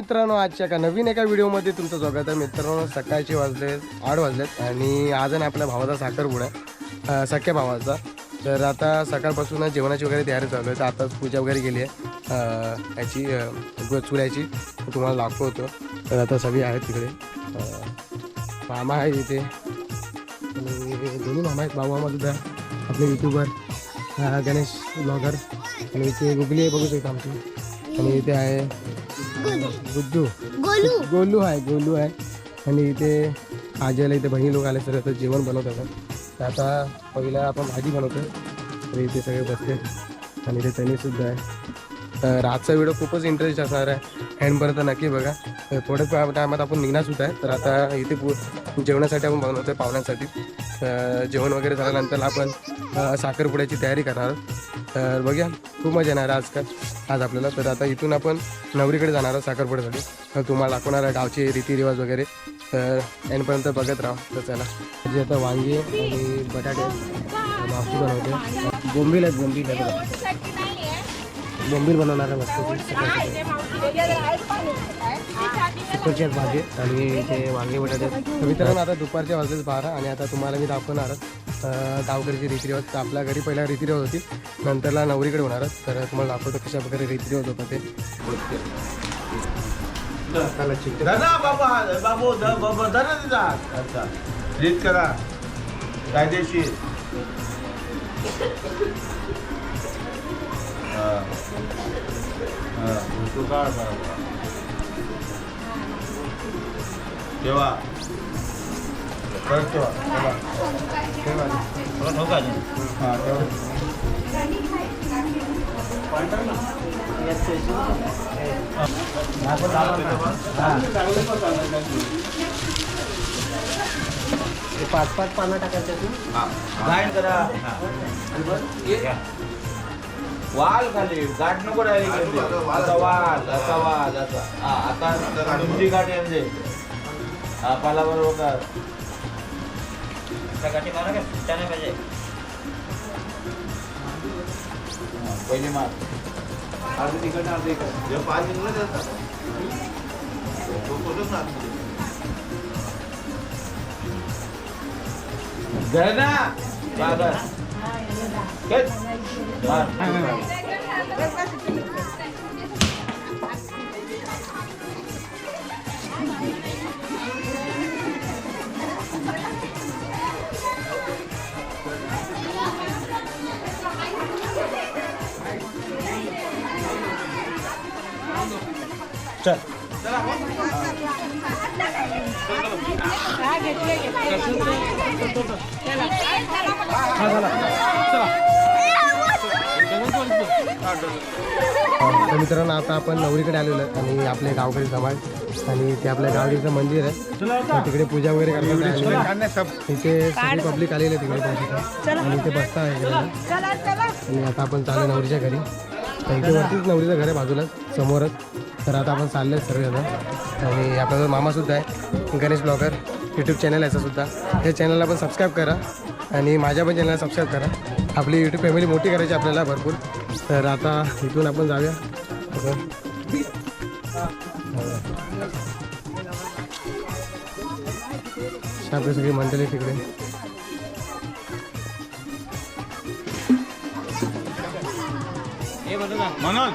मित्रांनो, आजच्या एका नवीन व्हिडिओमध्ये तुमचं स्वागत आहे. मित्रांनो, सकाळचे वाजले 8 वाजलेत आणि आज आहे आपल्या भावाचा साखरपुडा आहे, सख्या भावाचा. तर आता सकाळपासून जेवणाची वगैरे तयारी चालू आहे. तर आताच पूजा वगैरे केली आहे याची चुऱ्याची, तुम्हाला दाखवतो. तर आता सगळी आहेत तिकडे. मामा आहे इथे आणि दोन्ही मामा आहेत. भाऊ मामा सुद्धा आपले यूट्यूबर गणेश ब्लॉगर. आणि इथे गुगली आहे, बघू शकता आमची. आणि इथे आहे गुड्डू, गोलू आहे. आणि इथे आजीला इथे बहिणी लोक आले सर. आता जेवण बनवत होतं. तर आता पहिला आपण भाजी बनवतो. तर इथे सगळे बसले आणि इथे त्यांनीसुद्धा आहे. तर आजचा व्हिडिओ खूपच इंटरेस्ट असणार आहे, एंडपर्यंत नक्की बघा. तर थोड्याच टायमात आपण निघणारसुद्धा आहे. तर आता इथे जेवणासाठी आपण बनवतो आहे पाहुण्यांसाठी. तर जेवण वगैरे झाल्यानंतर आपण साखरपुड्याची तयारी करणार आहोत. तर बघूया, खूप मजा येणार आज आपल्याला. तर आता इथून आपण नवरीकडे जाणार आहोत साखरपुड्यासाठी. तर तुम्हाला दाखवणार आहे गावचे रीतिरिवाज वगैरे. तर एंडपर्यंत बघत राहा. तर चला, जे आता वांगी आणि बटाटे मावशी बनवते. बोंबील बनवणार आहे मस्त सुकरची भाजी. आणि ते वांगे बटाटे. तर मित्रांनो, आता दुपारच्या वाजलेच 12 आणि आता तुम्हाला मी दाखवणार गावकडचे रीतिरिवाज. तर आपल्या घरी पहिला रीतिरिवाज होती, नंतरला नवरीकडे होणार. तर तुम्हाला दाखवतो कशा प्रकारे रीतिरिवाज होतात ते. रीत करा कायदेशीर. तेव्हा करतो पाच पानं टाकायचं. गाठ करा. वाल खाली गाठ नको राहिली. असा वाल असा. आता तुमची गाठ म्हणजे पाला बरोबर का गाठी मारा का पाहिजे. पहिले मार अर्धी तिकट अर्धी इकडे. जेव्हा 5 निघलं जातात गरना बागर चल. तर मित्रांनो, आता आपण नवरीकडे आलेलो आहे आणि आपले गावकरी समाज आणि ते आपल्या गावडीचं मंदिर आहे. तर तिकडे पूजा वगैरे करतात. इथे सगळी पब्लिक आलेली आहे तिकडे पोहोचतात आणि इथे बसता आहे. आणि आता आपण चालू नवरीच्या घरी. तर इथे वरतीच नवरीचं घर आहे, बाजूला समोरच. तर आता आपण चालले सर्वजण. आणि आपल्याला मामासुद्धा आहे, गणेश ब्लॉगर यूट्यूब चॅनल आहे सुद्धा. या चॅनलला पण सबस्क्राईब करा आणि माझ्या पण चॅनलला सबस्क्राईब करा. आपली यूट्यूब फॅमिली मोठी करायची आपल्याला भरपूर. तर आता इथून आपण जाऊया. आपली सगळी मंडळी तिकडे. म्हणून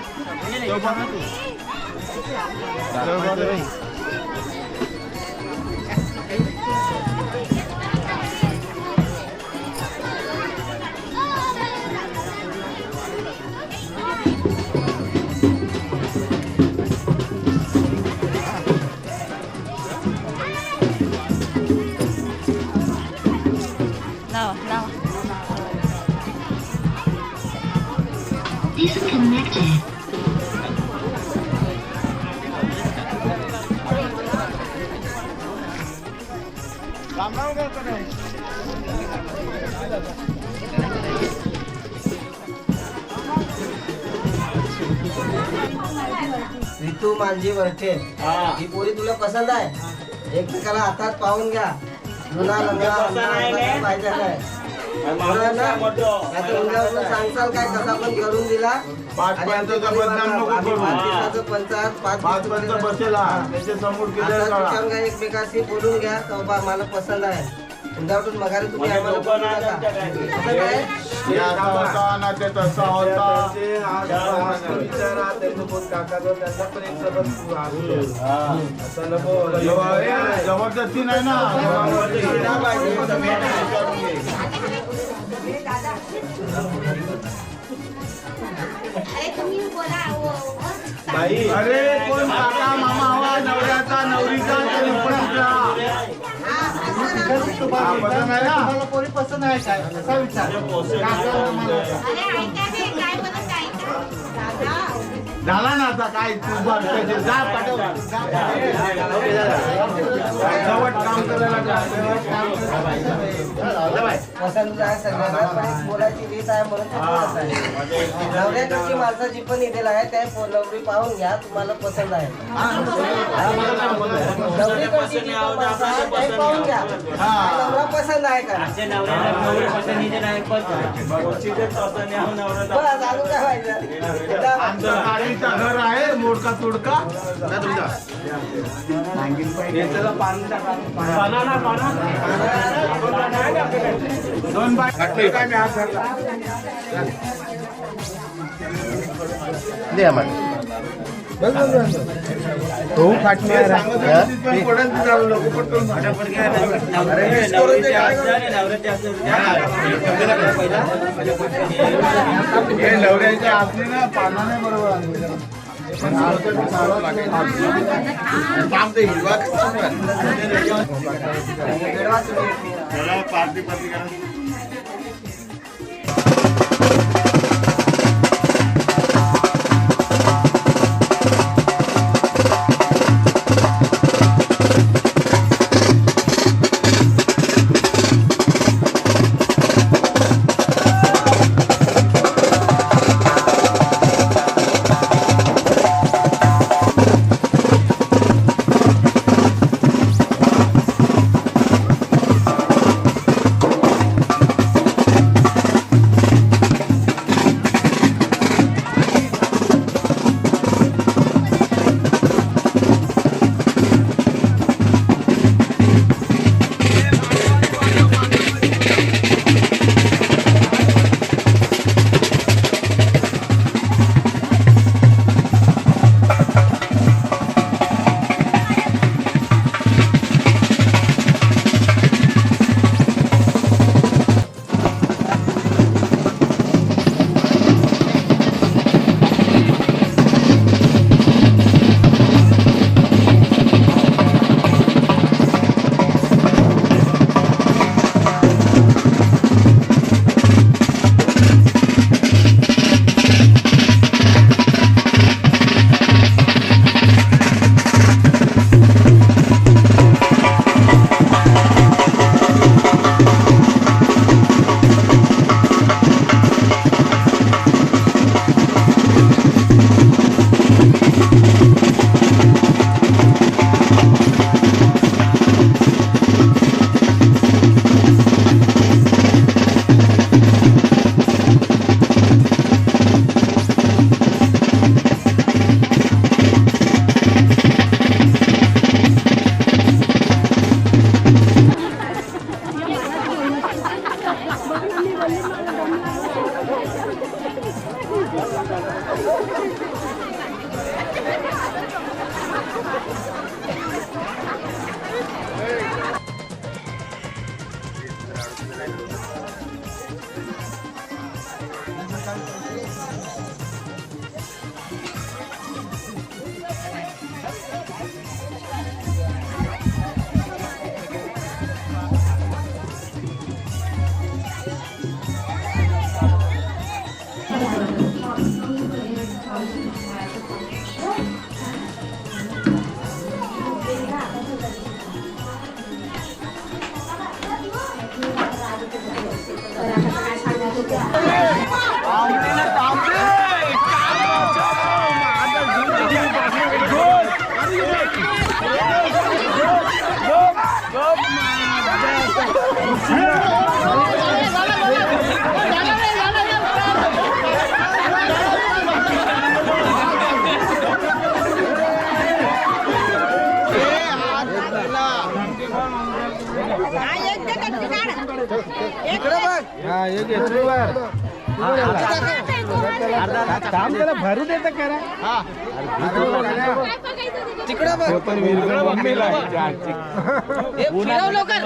disconnected. रितू मालजी वरठे, ही पोरी तुला पसंत आहे? एकमेकाला हातात पाहून घ्या. जुना लंगडा पाहिजे आहे. उद्यावरून सांगसाल काय कसा पण करून दिला पाच आणि आमच्या पंचाचा बदनाम नको आम्ही करू. 5 दिवसाचं पंचायत 5 पाच पंच बसेला त्याच्या समोर किती विचारून घ्या एकमेकाशी बोलून घ्या का बाबा मला पसंत आहे उद्यावरून मगारी तुम्ही आम्हाला बोलू नका. पसंत आहे होता ना ते तसा होता जबरदस्ती नाही ना अरे कोण काका मामा हवा नवऱ्याचा नवरीचा पसंत आहे ना तुम्हाला पोरी पसंत आहे काय असा विचार झाला ना आता काय तू बघ त्याचे जा पाठव शेवट काम करायला जा. पसंत आहे सगळ्यांना पण एक बोलायची रीत आहे म्हणून ते बोलत आहे नवऱ्याची माणसाची पण इथेला आहे त्या नवरी पाहून घ्या तुम्हाला पसंत आहे नवरीकडची जी पण माणसं आहे ते पाहून घ्या नवरा पसंत आहे का बस अजून काय पाहिजे आमचं काळीचा घर आहे मोडका तुडका दोन बाय काय मी हात धरला तो फाटणार नवऱ्याच्या असली ना पाना नाही बरोबर पार्टी पार्टी करा इकडे बघ. हा हे घे तू वर. काम त्याला भरू देतं करा. तिकडे बघ. पण मम्मीला हे फिरव लवकर.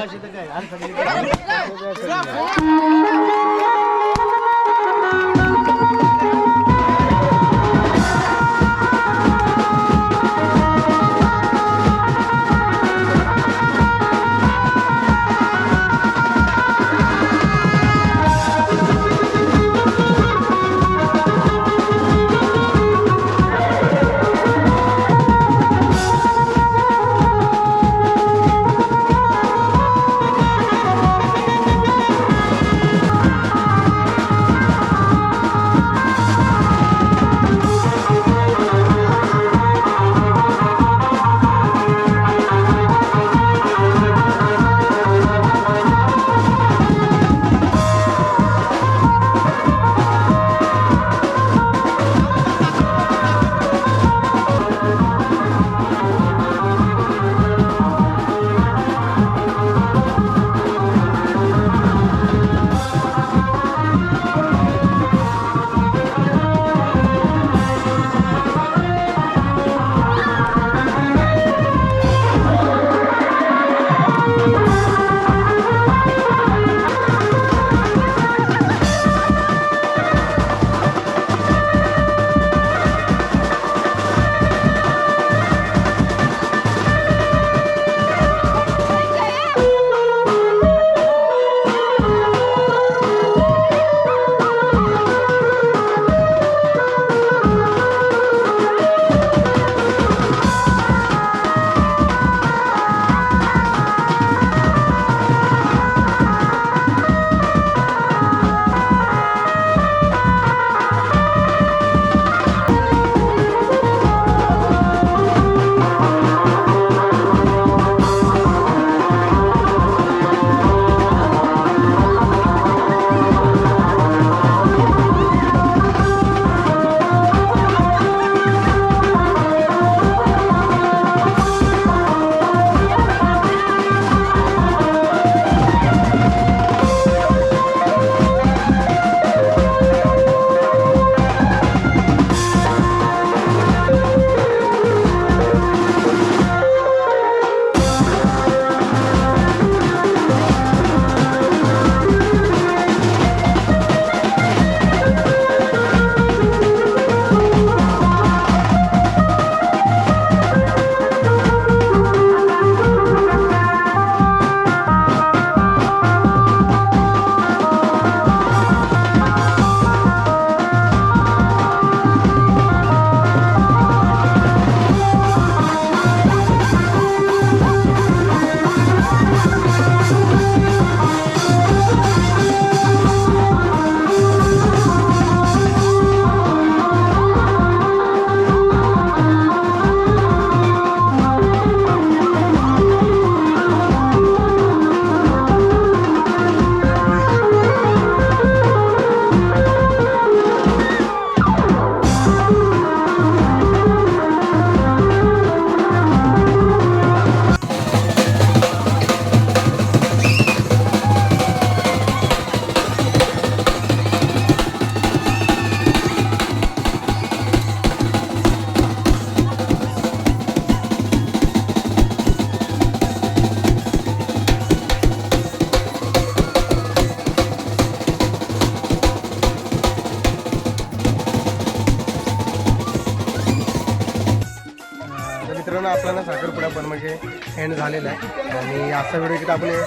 मित्रांनो आपला ना साखरपुडा पण म्हणजे एंड झालेला आहे आणि आजचा व्हिडिओ किती आपण हे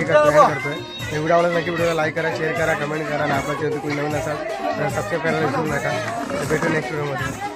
करतोय व्हिडिओ आवडला नक्की व्हिडिओला लाईक करा, शेअर करा, कमेंट करा आणि आपल्या चॅनल कोणी नवीन असाल तर सबस्क्राईब करायला विसरू नका. भेटू नेक्स्ट व्हिडिओमध्ये.